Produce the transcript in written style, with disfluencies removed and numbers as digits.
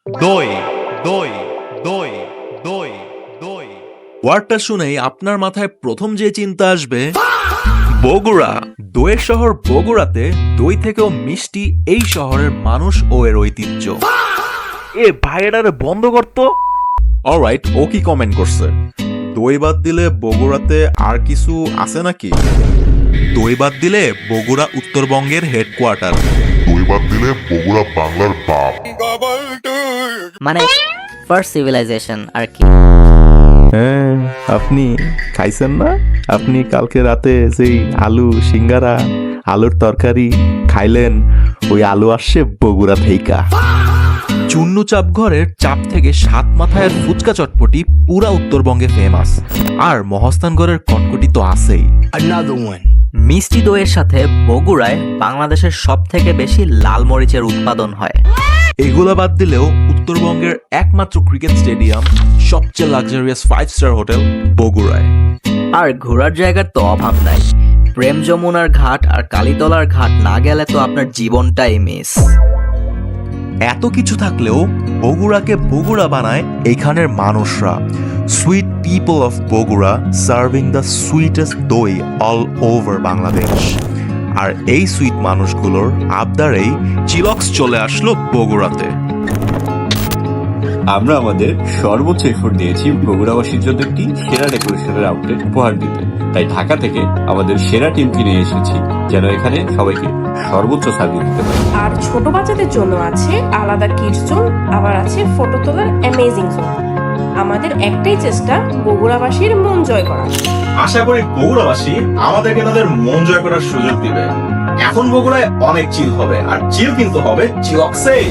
দই দই দই দই দই। ওয়ার্ডটা শুনেই আপনার মাথায় প্রথম যে চিন্তা আসবে বগুড়া। দইয়ের শহর বগুড়াতে দই থেকেও মিষ্টি এই শহরের মানুষ ও এর ঐতিহ্য। এ ভাইয়েরারে বন্ধ করতো। অলরাইট, ও কি কমেন্ট করছে? দই বাদ দিলে বগুড়াতে আর কিছু আছে নাকি? দই বাদ দিলে বগুড়া উত্তরবঙ্গের হেডকোয়ার্টার। দই বাদ দিলে বগুড়া বাংলার বাপ। মানে ফার্স্ট সিভিলাইজেশন আর কি। হ্যাঁ, আপনি খাইছেন না? আপনি কালকে রাতে যেই আলু সিঙ্গারা আলুর তরকারি খাইলেন, ওই আলু আসছে বগুড়া থেইকা। চুন্নু চাপ ঘরের চাপ থেকে সাত মাথায়ের ফুচকা চটপটি পুরা উত্তরবঙ্গে ফেমাস। আর মহস্তানগড়ের কটকটি তো আছেই। মিষ্টি দইয়ের সাথে বগুড়ায় বাংলাদেশের সব থেকে বেশি লাল মরিচের উৎপাদন হয়। এগুলো বাদ দিলেও উত্তরবঙ্গের একমাত্র ক্রিকেট স্টেডিয়াম, সবচেয়ে লাক্সারিয়াস 5 স্টার হোটেল বগুড়ায়। আর ঘোরার জায়গার তো অভাব নাই। প্রেম যমুনার ঘাট আর কালীতলার ঘাট না গেলে তো আপনার জীবনটাই মিস। এত কিছু থাকলেও বগুড়াকে বগুড়া বানায় এইখানের মানুষরা। Sweet people of Bogura serving the sweetest দই অল ওভার বাংলাদেশ। আর এই সুইট মানুষগুলোর আবদারেই চিলক্স চলে আসলো বগুড়াতে। আমরা আমাদের সর্বোচ্চ এফোর্ট দিয়েছি বগুড়াবাসীর জন্য একটি সেরা ডেকোরেশনের আউটলেট উপহার দিতে। তাই ঢাকা থেকে আমাদের সেরা টিমকে নিয়ে এসেছি, যেন এখানে সবাইকে সর্বোচ্চ সার্ভিস দিতে পারে। আর ছোট বাচ্চাদের জন্য আছে আলাদা কিডস জোন, আবার আছে ফটো তোলার অ্যামেজিং জোন। আমাদের একটাই চেষ্টা, বগুড়াবাসীর মন জয় করা। আশা করি বগুড়াবাসী আমাদেরকে তাদের মন জয় করার সুযোগ দিবে। এখন বগুড়ায় অনেক চিল হবে, আর চিল কিন্তু হবে চিলক্সেই।